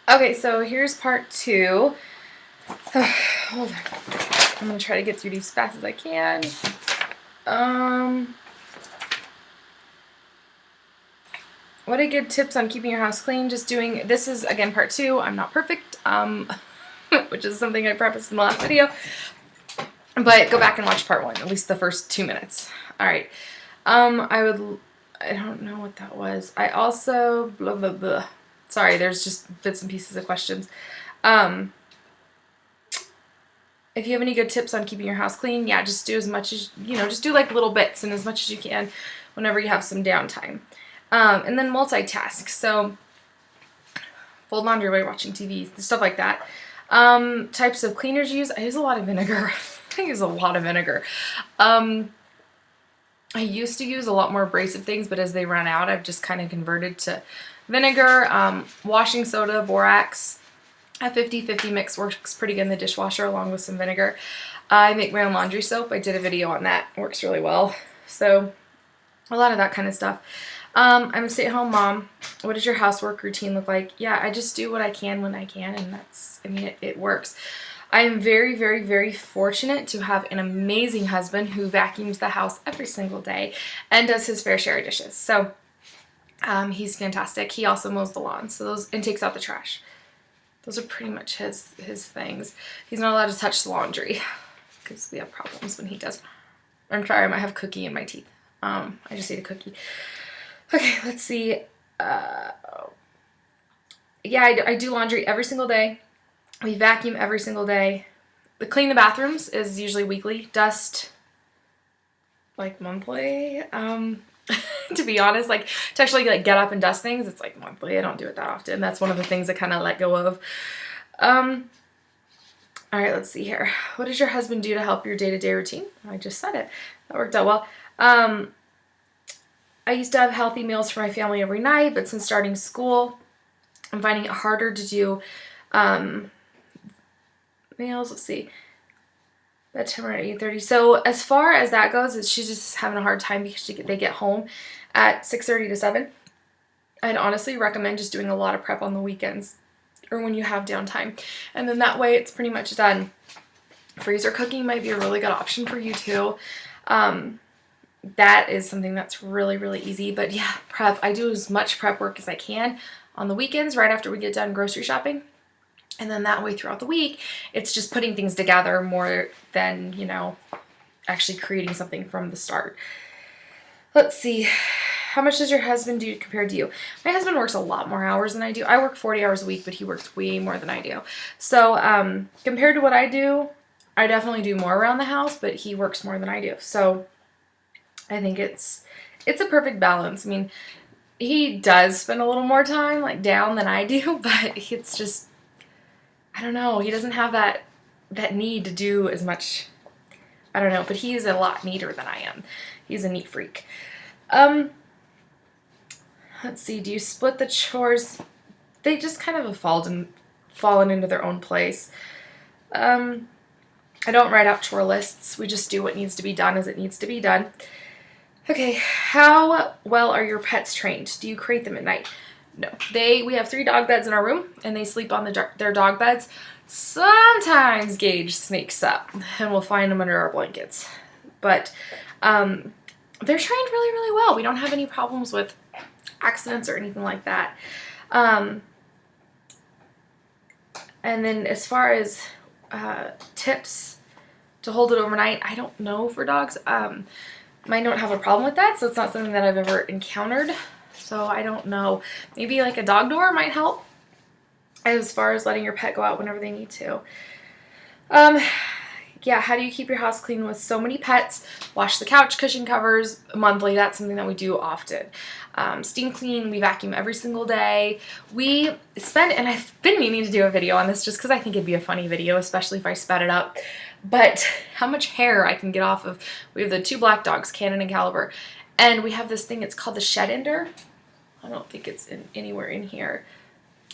Okay, so here's part 2. Hold on. I'm gonna try to get through these as fast as I can. What are good tips on keeping your house clean? Just doing, this is again part 2. I'm not perfect, which is something I prefaced in the last video. But go back and watch part 1, at least the first 2 minutes. All right. I don't know what that was. I also, blah, blah, blah. Sorry, there's just bits and pieces of questions. If you have any good tips on keeping your house clean, yeah, just do as much as, just do like little bits and as much as you can whenever you have some downtime. And then multitask. So fold laundry while watching TV, stuff like that. Types of cleaners you use. I use a lot of vinegar. I use a lot of vinegar. I used to use a lot more abrasive things, but as they run out, I've just kind of converted to vinegar, washing soda, borax. A 50-50 mix works pretty good in the dishwasher along with some vinegar. I make my own laundry soap. I did a video on that. It works really well. So a lot of that kind of stuff. I'm a stay-at-home mom. What does your housework routine look like? Yeah, I just do what I can when I can, and that's, I mean, it works. I am very, very, very fortunate to have an amazing husband who vacuums the house every single day and does his fair share of dishes. So he's fantastic. He also mows the lawn, and takes out the trash. Those are pretty much his things. He's not allowed to touch the laundry because we have problems when he does. I'm sorry, I might have cookie in my teeth. I just ate a cookie. Okay, let's see. Yeah, I do laundry every single day. We vacuum every single day. Clean the bathrooms is usually weekly. Dust, like monthly. To be honest, like to actually like get up and dust things, it's like monthly. I don't do it that often. That's one of the things I kind of let go of. All right, let's see here. What does your husband do to help your day-to-day routine? I just said it. That worked out well. I used to have healthy meals for my family every night, but since starting school, I'm finding it harder to do meals. Let's see. Bedtime around 8:30. So as far as that goes, she's just having a hard time because they get home at 6:30 to 7. I'd honestly recommend just doing a lot of prep on the weekends or when you have downtime. And then that way it's pretty much done. Freezer cooking might be a really good option for you too. That is something that's really, really easy. But yeah, prep. I do as much prep work as I can on the weekends right after we get done grocery shopping. And then that way throughout the week, it's just putting things together more than, actually creating something from the start. Let's see. How much does your husband do compared to you? My husband works a lot more hours than I do. I work 40 hours a week, but he works way more than I do. So compared to what I do, I definitely do more around the house, but he works more than I do. So I think it's a perfect balance. I mean, he does spend a little more time like down than I do, but it's just, I don't know. He doesn't have that need to do as much. I don't know, but he is a lot neater than I am. He's a neat freak. Let's see. Do you split the chores? They just kind of have fallen into their own place. I don't write out chore lists. We just do what needs to be done as it needs to be done. Okay. How well are your pets trained? Do you crate them at night? No. We have 3 dog beds in our room, and they sleep on their dog beds. Sometimes Gage sneaks up, and we'll find them under our blankets. But they're trained really, really well. We don't have any problems with accidents or anything like that. And then as far as tips to hold it overnight, I don't know for dogs. Mine don't have a problem with that, so it's not something that I've ever encountered. So I don't know. Maybe like a dog door might help as far as letting your pet go out whenever they need to. Yeah, how do you keep your house clean with so many pets? Wash the couch cushion covers monthly. That's something that we do often. Steam clean. We vacuum every single day. We spend, and I've been meaning to do a video on this just because I think it'd be a funny video, especially if I sped it up. But how much hair I can get off of, we have the 2 black dogs, Cannon and Caliber. And we have this thing, it's called the shed ender. I don't think it's anywhere in here.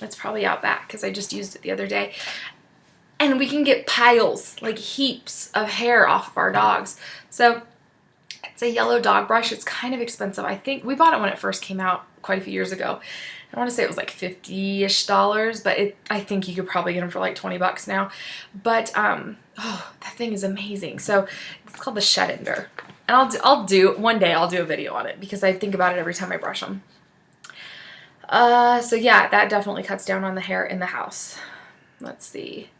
It's probably out back because I just used it the other day. And we can get piles, like heaps of hair off of our dogs. So it's a yellow dog brush. It's kind of expensive. I think we bought it when it first came out quite a few years ago. I want to say it was like $50-ish, but I think you could probably get them for like $20 now. But oh, that thing is amazing. So it's called the Shed Ender, and one day I'll do a video on it because I think about it every time I brush them. So yeah, that definitely cuts down on the hair in the house. Let's see.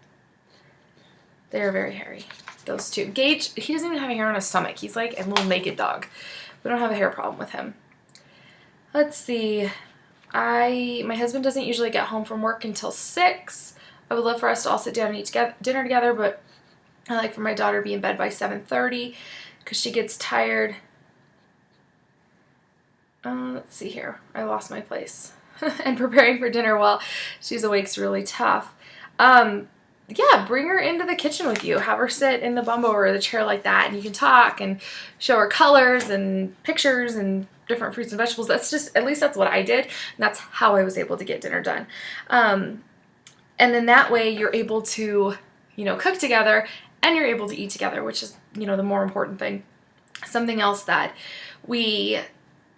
They're very hairy, those two. Gage, he doesn't even have a hair on his stomach. He's like a little naked dog. We don't have a hair problem with him. Let's see. My husband doesn't usually get home from work until 6. I would love for us to all sit down and eat dinner together, but I like for my daughter to be in bed by 7:30 because she gets tired. Let's see here. I lost my place. And preparing for dinner while she's awake's really tough. Yeah, bring her into the kitchen with you. Have her sit in the bumbo or the chair like that, and you can talk and show her colors and pictures and different fruits and vegetables. That's just, at least that's what I did, and that's how I was able to get dinner done. And then that way you're able to, cook together and you're able to eat together, which is, the more important thing. Something else that we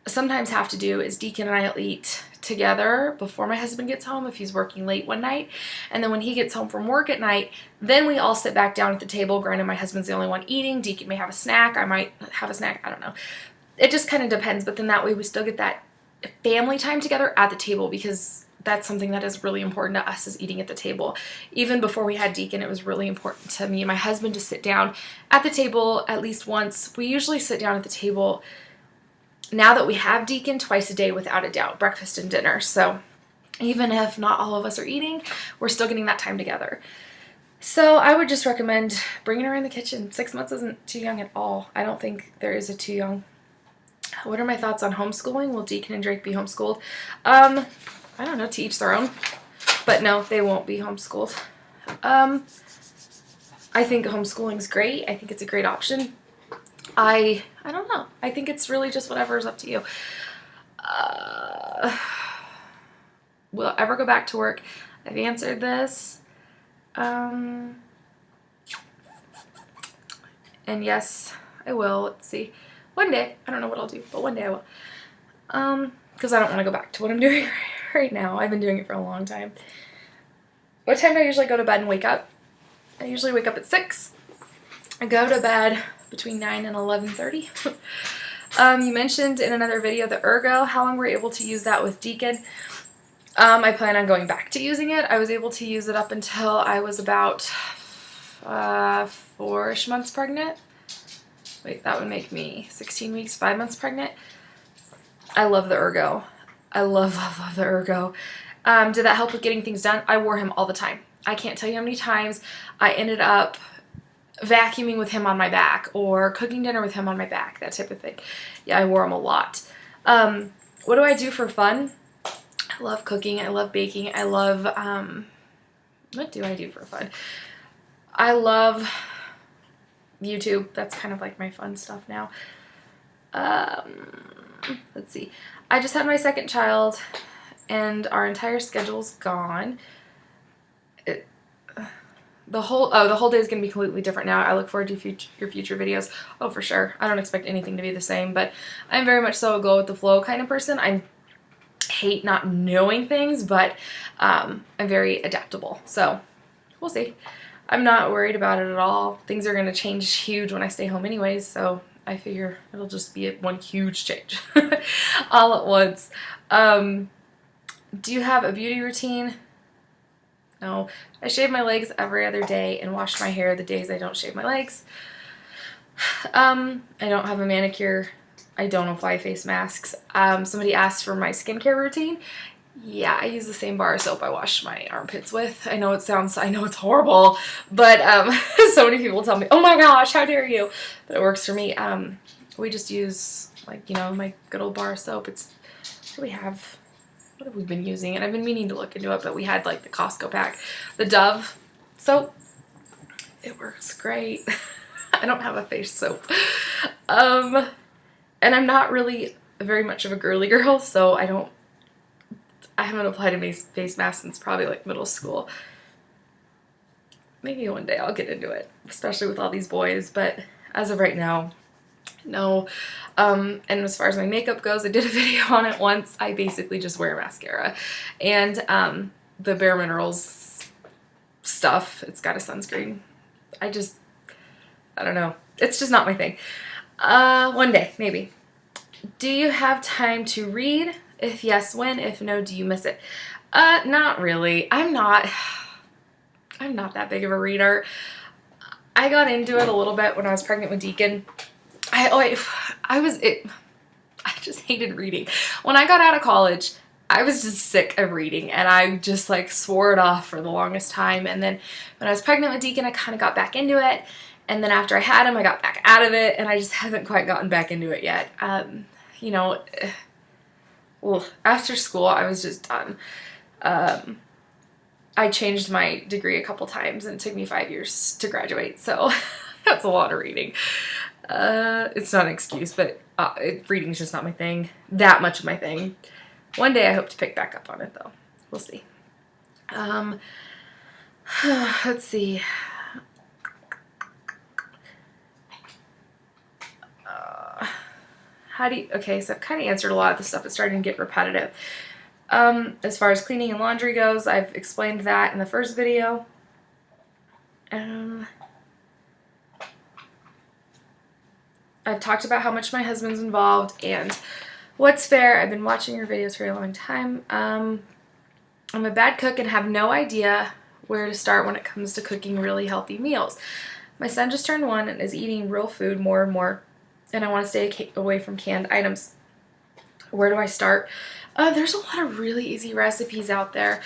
sometimes have to do is Deacon and I will eat together before my husband gets home if he's working late one night, and then when he gets home from work at night, then we all sit back down at the table. Granted, my husband's the only one eating. Deacon may have a snack. I might have a snack. I don't know. It just kind of depends, but then that way we still get that family time together at the table, because that's something that is really important to us, is eating at the table. Even before we had Deacon, it was really important to me and my husband to sit down at the table at least once. We usually sit down at the table, now that we have Deacon, twice a day without a doubt, breakfast and dinner. So even if not all of us are eating, we're still getting that time together. So I would just recommend bringing her in the kitchen. 6 months isn't too young at all. I don't think there is a too young. What are my thoughts on homeschooling? Will Deacon and Drake be homeschooled? I don't know, to each their own. But no, they won't be homeschooled. I think homeschooling is great. I think it's a great option. I don't know. I think it's really just whatever is up to you. Will I ever go back to work? I've answered this. And yes, I will. Let's see. One day. I don't know what I'll do, but one day I will. Because I don't want to go back to what I'm doing right now. I've been doing it for a long time. What time do I usually go to bed and wake up? I usually wake up at 6. I go to bed between 9 and 11:30. You mentioned in another video the Ergo. How long were you able to use that with Deacon? I plan on going back to using it. I was able to use it up until I was about 4-ish months pregnant. Wait, that would make me 16 weeks, 5 months pregnant. I love the Ergo. I love the Ergo. Did that help with getting things done? I wore him all the time. I can't tell you how many times I ended up vacuuming with him on my back or cooking dinner with him on my back, that type of thing. Yeah, I wore him a lot. What do I do for fun? I love cooking. I love baking. I love, what do I do for fun? I love YouTube. That's kind of like my fun stuff now. Let's see. I just had my second child and our entire schedule's gone. The whole day is going to be completely different now. I look forward to your future videos. Oh, for sure. I don't expect anything to be the same, but I'm very much so a go with the flow kind of person. I hate not knowing things, but I'm very adaptable. So we'll see. I'm not worried about it at all. Things are going to change huge when I stay home anyways, so I figure it'll just be one huge change all at once. Do you have a beauty routine? No. I shave my legs every other day and wash my hair the days I don't shave my legs. I don't have a manicure. I don't apply face masks. Somebody asked for my skincare routine. Yeah, I use the same bar of soap I wash my armpits with. I know it's horrible, but so many people tell me, oh my gosh, how dare you? But it works for me. We just use, my good old bar of soap. What have we been using? And I've been meaning to look into it, but we had the Costco pack. The Dove soap. It works great. I don't have a face soap. And I'm not really very much of a girly girl, so I haven't applied a face mask since probably middle school. Maybe one day I'll get into it, especially with all these boys, but as of right now, No. And as far as my makeup goes, I did a video on it once. I basically just wear mascara and the Bare Minerals stuff. It's got a sunscreen. I don't know. It's just not my thing. One day, maybe. Do you have time to read? If yes, when? If no, do you miss it? Not really. I'm not that big of a reader. I got into it a little bit when I was pregnant with Deacon. I just hated reading. When I got out of college, I was just sick of reading, and I just like swore it off for the longest time. And then when I was pregnant with Deacon, I kind of got back into it. And then after I had him, I got back out of it, and I just haven't quite gotten back into it yet. You know, after school, I was just done. I changed my degree a couple times, and it took me 5 years to graduate, so that's a lot of reading. It's not an excuse, but reading's just not my thing. That much of my thing. One day I hope to pick back up on it, though. We'll see. Let's see. Okay, so I've kind of answered a lot of the stuff. It's starting to get repetitive. As far as cleaning and laundry goes, I've explained that in the first video. I've talked about how much my husband's involved and what's fair. I've been watching your videos for a long time. I'm a bad cook and have no idea where to start when it comes to cooking really healthy meals. My son just turned 1 and is eating real food more and more, and I want to stay away from canned items. Where do I start? There's a lot of really easy recipes out there.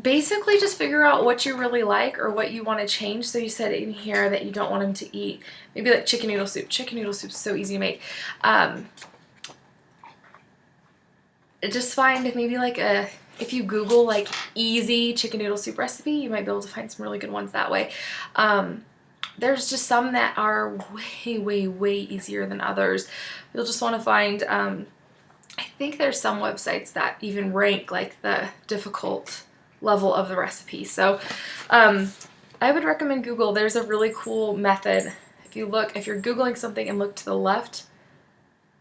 Basically just figure out what you really like or what you want to change. So you said in here that you don't want him to eat maybe like chicken noodle soup. Chicken noodle soup is so easy to make. Just find maybe like if you Google like easy chicken noodle soup recipe, you might be able to find some really good ones that way. There's just some that are way, way, way easier than others. You'll just want to find, I think there's some websites that even rank like the difficult level of the recipe. So I would recommend Google. There's a really cool method. If you're Googling something and look to the left,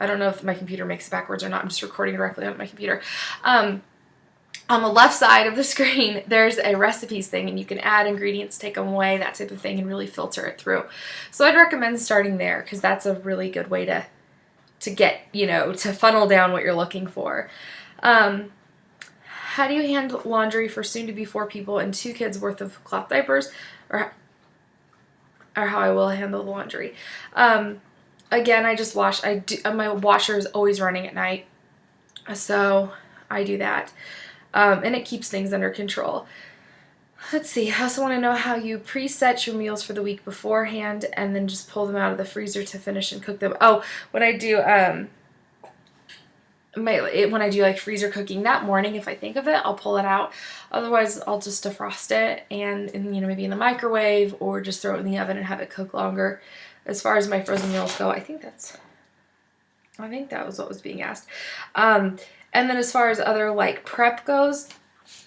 I don't know if my computer makes it backwards or not. I'm just recording directly on my computer. On the left side of the screen, there's a recipes thing, and you can add ingredients, take them away, that type of thing, and really filter it through. So I'd recommend starting there because that's a really good way to get, to funnel down what you're looking for. How do you handle laundry for soon-to-be 4 people and 2 kids worth of cloth diapers, or how I will handle the laundry? Again, I just wash. My washer is always running at night, so I do that. And it keeps things under control. Let's see. I also want to know how you preset your meals for the week beforehand and then just pull them out of the freezer to finish and cook them. Oh, when I do when I do like freezer cooking that morning, if I think of it, I'll pull it out. Otherwise, I'll just defrost it and maybe in the microwave or just throw it in the oven and have it cook longer. As far as my frozen meals go, I think that was what was being asked. And then as far as other like prep goes,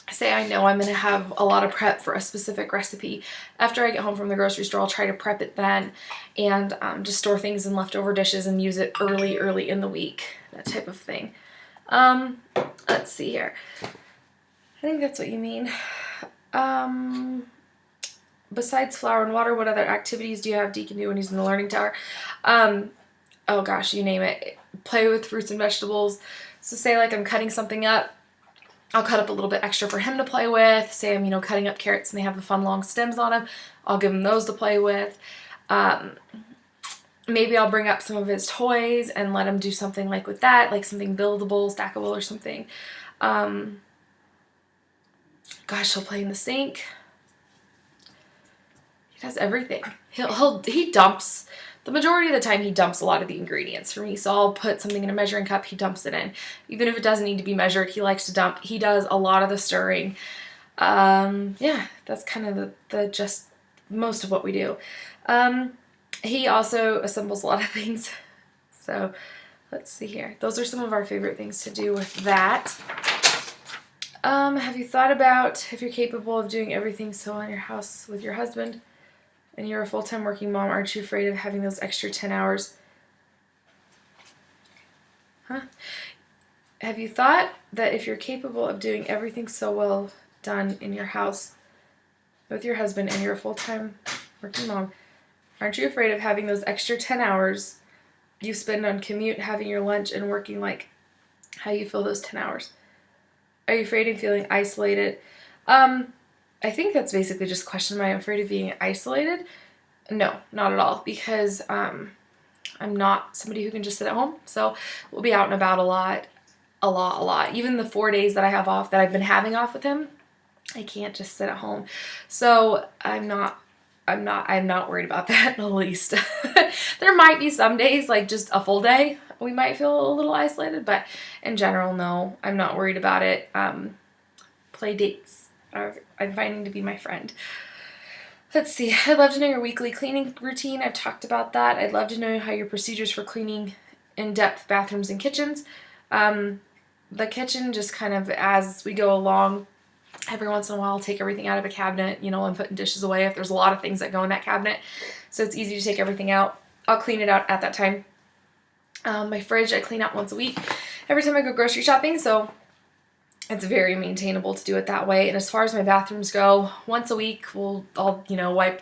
say I know I'm going to have a lot of prep for a specific recipe. After I get home from the grocery store, I'll try to prep it then and just store things in leftover dishes and use it early in the week, that type of thing. Let's see here. I think that's what you mean. Besides flour and water, what other activities do you have Deacon do when he's in the learning tower? Oh gosh, you name it. Play with fruits and vegetables. So say like I'm cutting something up, I'll cut up a little bit extra for him to play with. Say I'm, cutting up carrots and they have the fun long stems on them. I'll give him those to play with. Maybe I'll bring up some of his toys and let him do something like with that, like something buildable, stackable or something. Gosh, he'll play in the sink. He does everything. He dumps. The majority of the time, he dumps a lot of the ingredients for me. So I'll put something in a measuring cup, he dumps it in. Even if it doesn't need to be measured, he likes to dump. He does a lot of the stirring. Yeah, that's kind of the just most of what we do. He also assembles a lot of things. So let's see here. Those are some of our favorite things to do with that. Have you thought about if you're capable of doing everything so in your house with your husband? and you're a full-time working mom, aren't you afraid of having those extra 10 hours? Huh? Have you thought that if you're capable of doing everything so well done in your house with your husband and you're a full-time working mom, aren't you afraid of having those extra 10 hours you spend on commute, having your lunch, and working, like how you feel those 10 hours? Are you afraid of feeling isolated? I think that's basically just a question. Am I afraid of being isolated? No, not at all, because I'm not somebody who can just sit at home. So we'll be out and about a lot. Even the 4 days that I have off, that I've been having off with him, I can't just sit at home. So I'm not worried about that in the least. There might be some days, like just a full day, we might feel a little isolated, but in general, no, I'm not worried about it. Play dates I'm finding to be my friend. Let's see. I'd love to know your weekly cleaning routine. I've talked about that. I'd love to know how your procedures for cleaning in-depth bathrooms and kitchens. The kitchen, just kind of as we go along, every once in a while I'll take everything out of a cabinet, and putting dishes away if there's a lot of things that go in that cabinet. So it's easy to take everything out. I'll clean it out at that time. My fridge I clean out once a week every time I go grocery shopping, so it's very maintainable to do it that way. And as far as my bathrooms go, once a week I'll wipe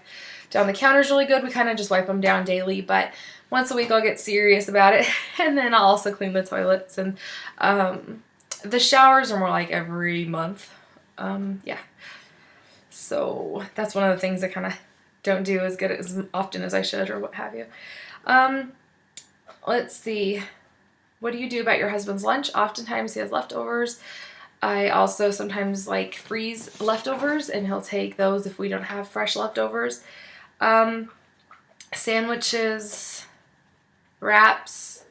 down the counters really good. We kind of just wipe them down daily, but once a week I'll get serious about it. And then I'll also clean the toilets, and the showers are more like every month. Yeah. So that's one of the things I kind of don't do as good as often as I should, or what have you. Let's see. What do you do about your husband's lunch? Oftentimes he has leftovers. I also sometimes freeze leftovers, and he'll take those if we don't have fresh leftovers. Sandwiches, wraps,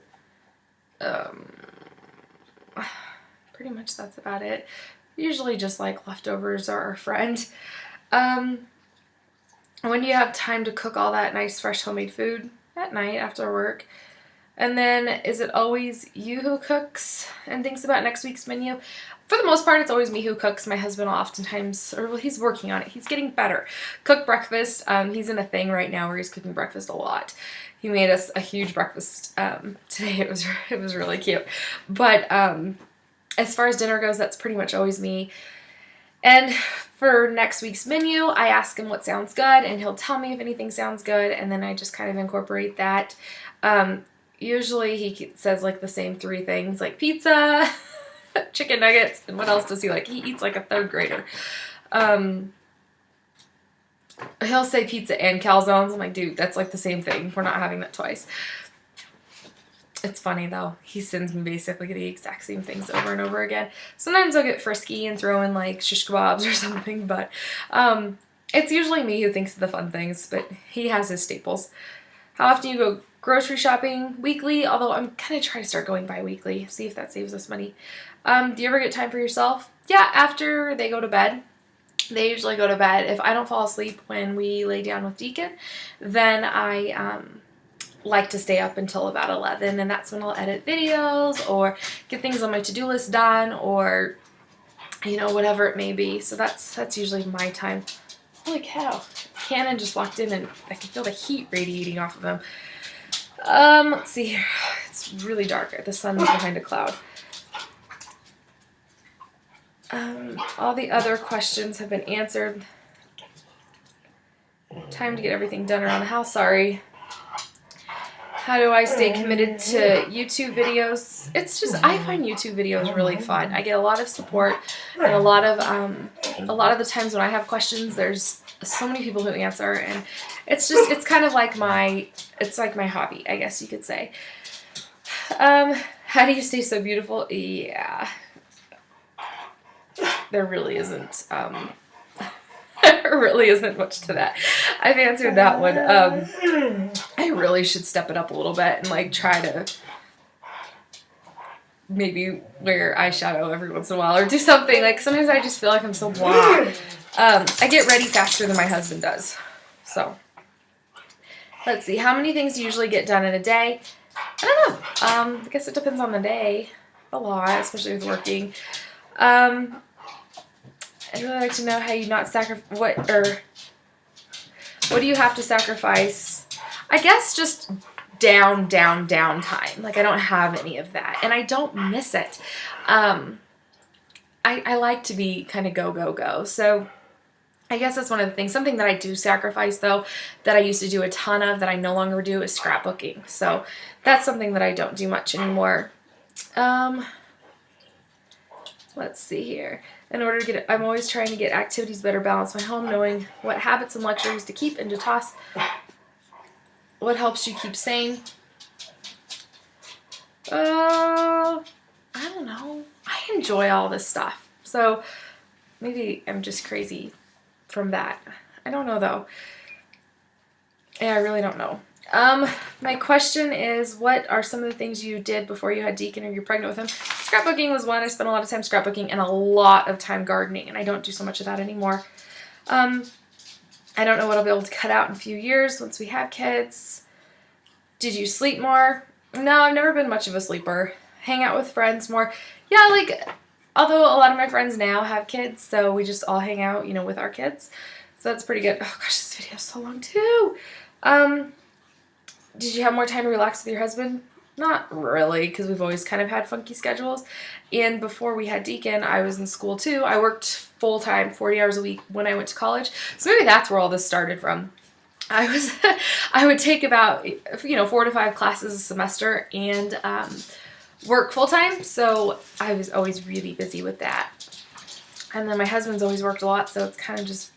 pretty much that's about it. Usually just leftovers are our friend. When do you have time to cook all that nice fresh homemade food? At night after work. And then, is it always you who cooks and thinks about next week's menu? For the most part, it's always me who cooks. My husband will oftentimes, he's working on it. He's getting better. Cook breakfast. He's in a thing right now where he's cooking breakfast a lot. He made us a huge breakfast today. It was really cute. But as far as dinner goes, that's pretty much always me. And for next week's menu, I ask him what sounds good, and he'll tell me if anything sounds good, and then I just kind of incorporate that. Usually he says the same 3 things, like pizza, chicken nuggets, and what else does he like? He eats like a 3rd grader. He'll say pizza and calzones. I'm like, dude, that's the same thing. We're not having that twice. It's funny though. He sends me basically the exact same things over and over again. Sometimes I'll get frisky and throw in shish kebabs or something, but it's usually me who thinks of the fun things, but he has his staples. How often you go grocery shopping? Weekly, although I'm kind of trying to start going bi-weekly, see if that saves us money. Do you ever get time for yourself? Yeah, after they go to bed. They usually go to bed. If I don't fall asleep when we lay down with Deacon, then I like to stay up until about 11, and that's when I'll edit videos or get things on my to-do list done, or whatever it may be. So that's usually my time. Holy cow. Cannon just walked in, and I can feel the heat radiating off of him. Let's see here. It's really dark. The sun is behind a cloud. All the other questions have been answered. Time to get everything done around the house. Sorry. How do I stay committed to YouTube videos? It's just, I find YouTube videos really fun. I get a lot of support, and a lot of the times when I have questions, there's so many people who answer, and it's kind of like my hobby, I guess you could say. How do you stay so beautiful? Yeah. There really isn't much to that. I've answered that one. I really should step it up a little bit and try to maybe wear eyeshadow every once in a while, or do something. Sometimes I just feel like I'm so blah. I get ready faster than my husband does. So let's see. How many things do you usually get done in a day? I don't know. I guess it depends on the day. A lot, especially with working. I'd really like to know how you not sacrifice What do you have to sacrifice? I guess just down time. Like, I don't have any of that, and I don't miss it. I like to be kind of go. So I guess that's one of the things. Something that I do sacrifice, though, that I used to do a ton of that I no longer do is scrapbooking. So that's something that I don't do much anymore. Let's see here. In order to get, I'm always trying to get activities better balance my home, knowing what habits and luxuries to keep and to toss. What helps you keep sane? I don't know. I enjoy all this stuff. So maybe I'm just crazy from that. I don't know, though. Yeah, I really don't know. My question is, what are some of the things you did before you had Deacon or you're pregnant with him? Scrapbooking was one. I spent a lot of time scrapbooking and a lot of time gardening, and I don't do so much of that anymore. I don't know what I'll be able to cut out in a few years once we have kids. Did you sleep more? No, I've never been much of a sleeper. Hang out with friends more. Yeah, like, although a lot of my friends now have kids, so we just all hang out, with our kids. So that's pretty good. Oh gosh, this video is so long too. Did you have more time to relax with your husband? Not really, because we've always kind of had funky schedules. And before we had Deacon, I was in school too. I worked full-time, 40 hours a week when I went to college. So maybe that's where all this started from. I would take about, 4 to 5 classes a semester and work full-time. So I was always really busy with that. And then my husband's always worked a lot, so it's kind of just,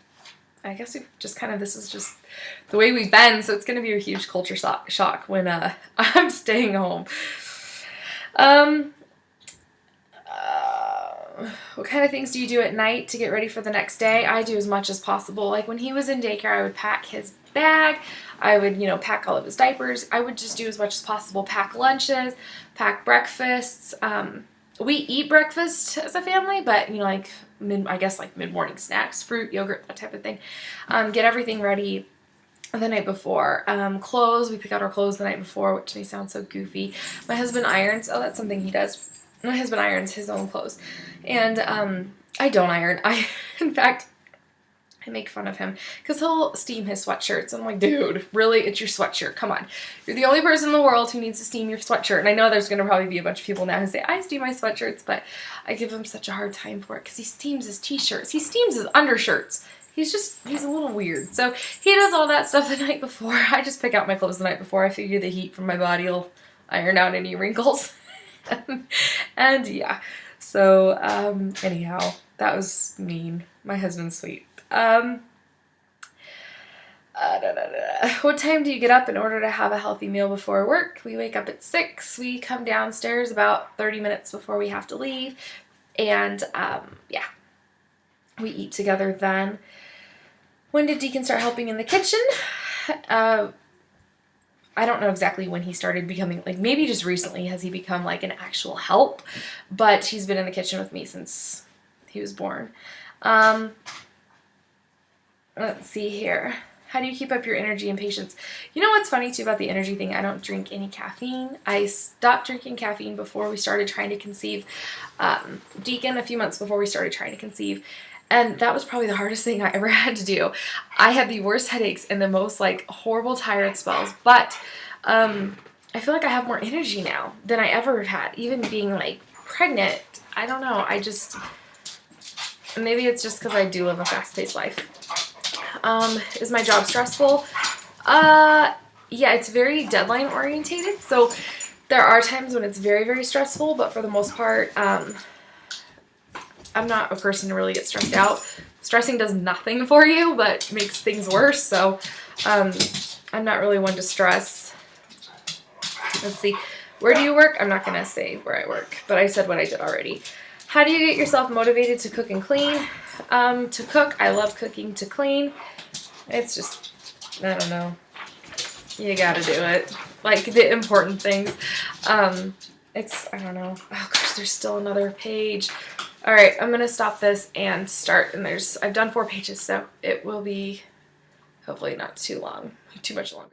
I guess this is just the way we've been, so it's going to be a huge culture shock when I'm staying home. What kind of things do you do at night to get ready for the next day? I do as much as possible. Like, when he was in daycare, I would pack his bag. I would, pack all of his diapers. I would just do as much as possible. Pack lunches, pack breakfasts. We eat breakfast as a family, but, mid-morning snacks, fruit, yogurt, that type of thing. Get everything ready the night before. Clothes, we pick out our clothes the night before, which may sound so goofy. My husband irons. Oh, that's something he does. My husband irons his own clothes. And I don't iron. In fact, I make fun of him because he'll steam his sweatshirts. I'm like, dude, really? It's your sweatshirt. Come on. You're the only person in the world who needs to steam your sweatshirt. And I know there's going to probably be a bunch of people now who say, I steam my sweatshirts, but I give him such a hard time for it because he steams his t-shirts. He steams his undershirts. He's a little weird. So he does all that stuff the night before. I just pick out my clothes the night before. I figure the heat from my body will iron out any wrinkles. And yeah. So, anyhow, that was mean. My husband's sweet. What time do you get up in order to have a healthy meal before work? We wake up at 6. We come downstairs about 30 minutes before we have to leave. And, we eat together then. When did Deacon start helping in the kitchen? I don't know exactly when he started becoming, maybe just recently has he become, an actual help. But he's been in the kitchen with me since he was born. Let's see here. How do you keep up your energy and patience? You know what's funny, too, about the energy thing? I don't drink any caffeine. I stopped drinking caffeine before we started trying to conceive Deacon, a few months before we started trying to conceive. And that was probably the hardest thing I ever had to do. I had the worst headaches and the most, horrible tired spells. But I feel like I have more energy now than I ever had. Even being, pregnant. I don't know. Maybe it's just because I do live a fast-paced life. Is my job stressful? Yeah, it's very deadline orientated. So there are times when it's very, very stressful, but for the most part, I'm not a person to really get stressed out. Stressing does nothing for you, but makes things worse. So I'm not really one to stress. Let's see. Where do you work? I'm not going to say where I work, but I said what I did already. How do you get yourself motivated to cook and clean? To cook, I love cooking. To clean, it's just, I don't know. You gotta do it. The important things. I don't know. Oh gosh, there's still another page. All right, I'm gonna stop this and start. And I've done 4 pages, so it will be hopefully not too much longer.